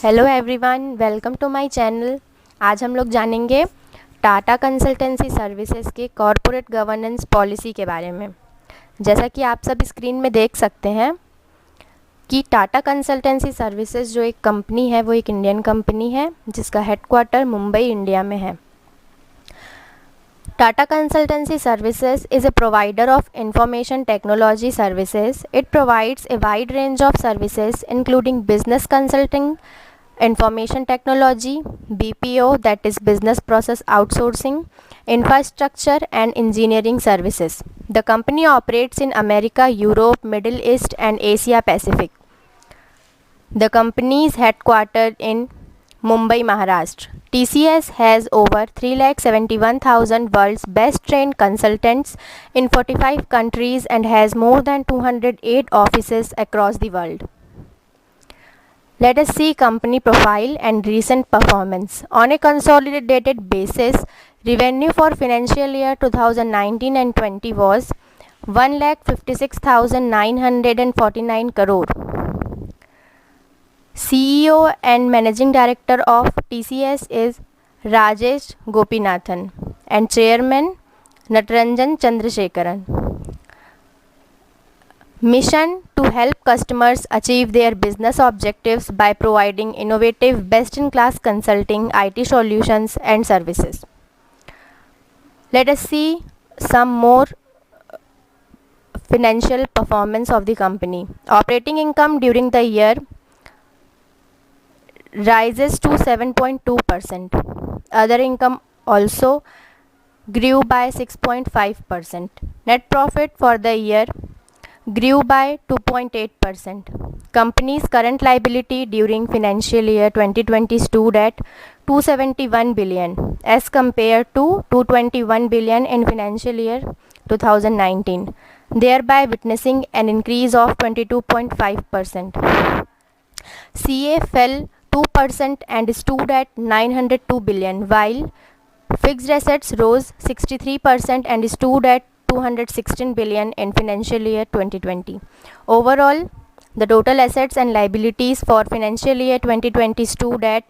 Hello everyone, welcome to my channel. आज हम लोग जानेंगे टाटा कंसल्टेंसी सर्विसेज के कॉरपोरेट गवर्नेंस पॉलिसी के बारे में। जैसा कि आप सब स्क्रीन में देख सकते हैं कि टाटा कंसल्टेंसी सर्विसेज जो एक कंपनी है वो एक इंडियन कंपनी है जिसका हेडक्वार्टर मुंबई इंडिया में है। Tata Consultancy Services is a provider of information technology services. It provides a wide range of services including business consulting, information technology, BPO, that is business process outsourcing, infrastructure and engineering services. The company operates in America, Europe, Middle East and Asia Pacific. The company is headquartered in Mumbai, Maharashtra. TCS has over 3,71,000 world's best trained consultants in 45 countries and has more than 208 offices across the world. Let us see company profile and recent performance. On a consolidated basis, revenue for financial year 2019 and 20 was 1,56,949 crore. CEO and Managing Director of TCS is Rajesh Gopinathan and Chairman Natarajan Chandrasekaran. Mission to help customers achieve their business objectives by providing innovative, best-in-class consulting, IT solutions and services. Let us see some more financial performance of the company. Operating income during the year rises to 7.2%. Other income also grew by 6.5%. Net profit for the year grew by 2.8%. Company's current liability during financial year 2020 stood at 271 billion as compared to 221 billion in financial year 2019, thereby witnessing an increase of 22.5%. CA fell 2% and stood at 902 billion, while fixed assets rose 63% and stood at 216 billion in financial year 2020. Overall, the total assets and liabilities for financial year 2020 stood at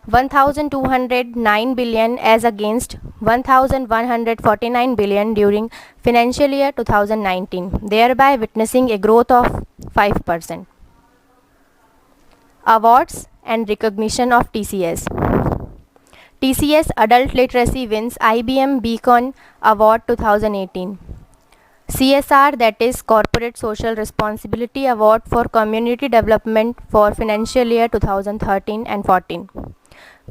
1,209 billion as against 1,149 billion during financial year 2019, thereby witnessing a growth of 5%. Awards and recognition of TCS. TCS Adult Literacy wins IBM Beacon Award 2018. CSR, that is Corporate Social Responsibility Award for Community Development for financial year 2013 and 14.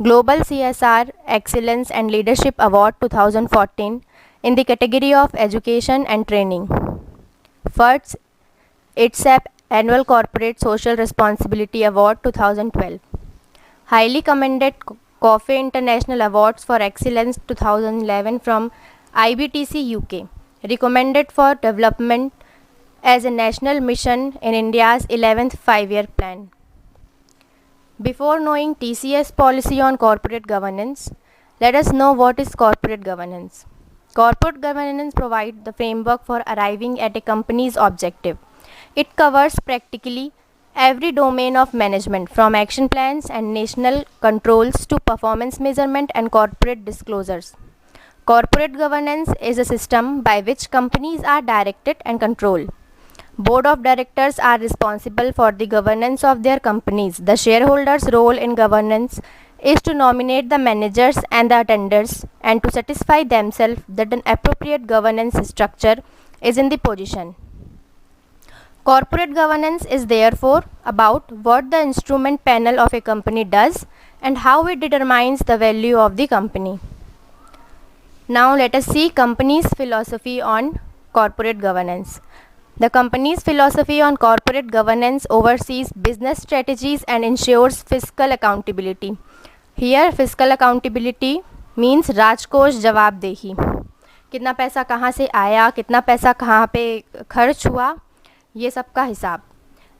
Global CSR Excellence and Leadership Award 2014 in the category of Education and Training. FIRST ITSAP Annual Corporate Social Responsibility Award 2012. Highly commended COFE International Awards for Excellence 2011 from IBTC UK. Recommended for development as a national mission in India's 11th five-year plan. Before knowing TCS policy on corporate governance, let us know what is corporate governance. Corporate governance provides the framework for arriving at a company's objective. It covers practically every domain of management, from action plans and national controls to performance measurement and corporate disclosures. Corporate governance is a system by which companies are directed and controlled. Board of directors are responsible for the governance of their companies. The shareholders' role in governance is to nominate the managers and the attenders and to satisfy themselves that an appropriate governance structure is in the position. Corporate governance is therefore about what the instrument panel of a company does and how it determines the value of the company. Now let us see company's philosophy on corporate governance. The company's philosophy on corporate governance oversees business strategies and ensures fiscal accountability. Here fiscal accountability means राजकोष जवाबदेही, कितना पैसा कहाँ से आया, कितना पैसा कहाँ पे खर्च हुआ, ये सब का हिसाब.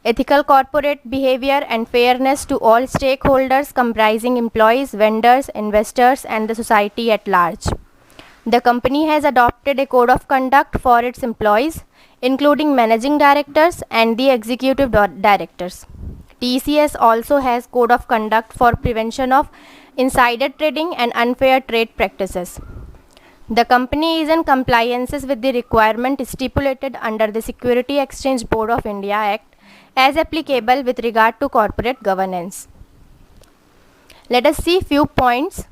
Ethical corporate behavior and fairness to all stakeholders comprising employees, vendors, investors and the society at large. The company has adopted a code of conduct for its employees, including managing directors and the executive directors. TCS also has code of conduct for prevention of insider trading and unfair trade practices. The company is in compliance with the requirement stipulated under the Security Exchange Board of India Act as applicable with regard to corporate governance. Let us see few points.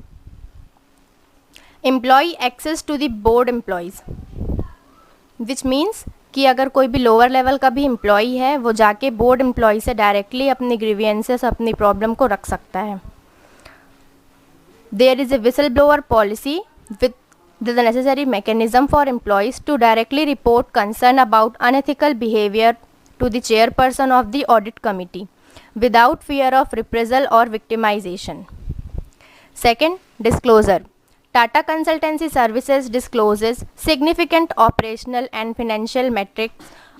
Employee access to the board employees, which means कि अगर कोई भी lower level का भी employee है वो जाके board employee से डायरेक्टली अपनी ग्रीवियंसेस अपनी प्रॉब्लम को रख सकता है. There is a whistle blower policy with the necessary mechanism for employees to directly report concern about unethical behavior to the chairperson of the audit committee without fear of reprisal or victimization. Second, disclosure. Tata Consultancy Services discloses significant operational and financial metrics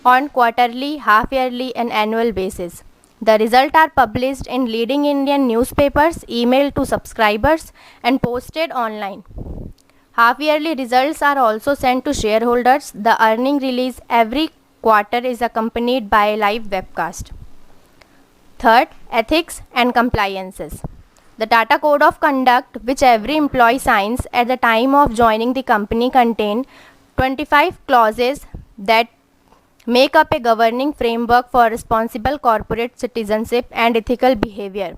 on quarterly, half-yearly and annual basis. The results are published in leading Indian newspapers, emailed to subscribers and posted online. Half-yearly results are also sent to shareholders. The earning release every quarter is accompanied by a live webcast. Third, ethics and compliances. The Tata Code of Conduct, which every employee signs at the time of joining the company, contain 25 clauses that make up a governing framework for responsible corporate citizenship and ethical behavior.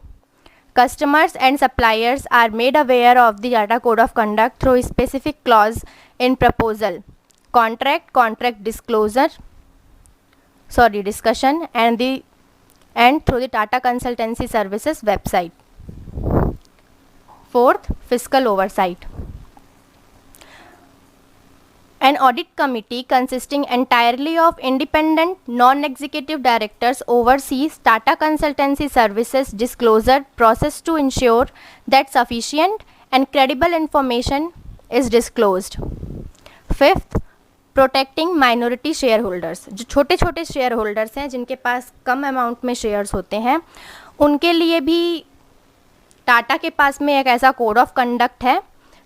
Customers and suppliers are made aware of the Tata Code of Conduct through a specific clause in proposal, contract disclosure, discussion and through the Tata Consultancy Services website. Fourth, fiscal oversight. An audit committee consisting entirely of independent non-executive directors oversees Tata Consultancy Services disclosure process to ensure that sufficient and credible information is disclosed. Fifth, protecting minority share holders. जो छोटे छोटे share holders हैं जिनके पास कम amount में shares होते हैं उनके लिए भी टाटा के पास में एक ऐसा कोड ऑफ कंडक्ट है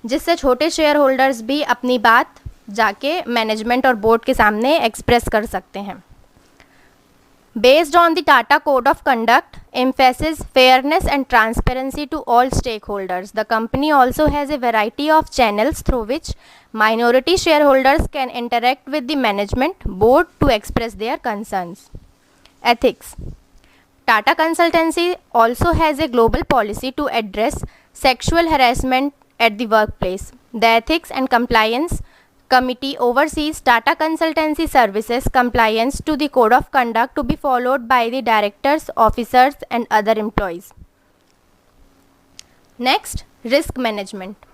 जिससे छोटे शेयर होल्डर्स भी अपनी बात जाके मैनेजमेंट और बोर्ड के सामने एक्सप्रेस कर सकते हैं. Based on the Tata code of conduct emphasizes fairness and transparency to all stakeholders. The company also has a variety of channels through which minority shareholders can interact with the management board to express their concerns. Ethics. Tata Consultancy also has a global policy to address sexual harassment at the workplace. The Ethics and Compliance Committee oversees Tata Consultancy Services compliance to the Code of Conduct to be followed by the directors, officers and other employees. Next, risk management.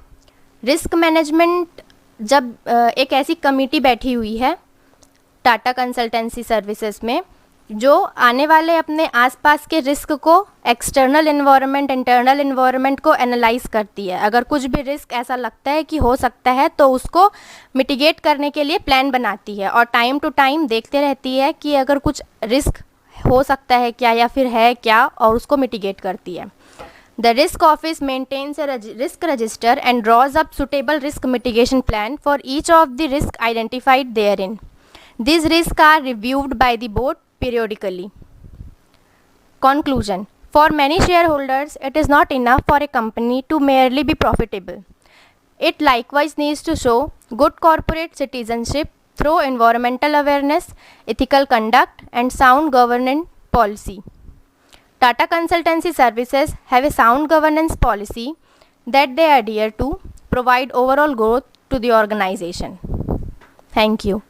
Risk management जब एक ऐसी committee बैठी हुई है Tata consultancy services में जो आने वाले अपने आसपास के रिस्क को एक्सटर्नल इन्वायरमेंट इंटरनल इन्वायरमेंट को एनालाइज करती है. अगर कुछ भी रिस्क ऐसा लगता है कि हो सकता है तो उसको मिटिगेट करने के लिए प्लान बनाती है और टाइम टू टाइम देखते रहती है कि अगर कुछ रिस्क हो सकता है क्या या फिर है क्या और उसको मिटिगेट करती है. The risk office maintains a risk register and draws up suitable risk mitigation plan for each of the risks identified therein. These risks are reviewed by the board periodically. Conclusion. For many shareholders, it is not enough for a company to merely be profitable. It likewise needs to show good corporate citizenship through environmental awareness, ethical conduct, and sound governance policy. Tata Consultancy Services have a sound governance policy that they adhere to provide overall growth to the organization. Thank you.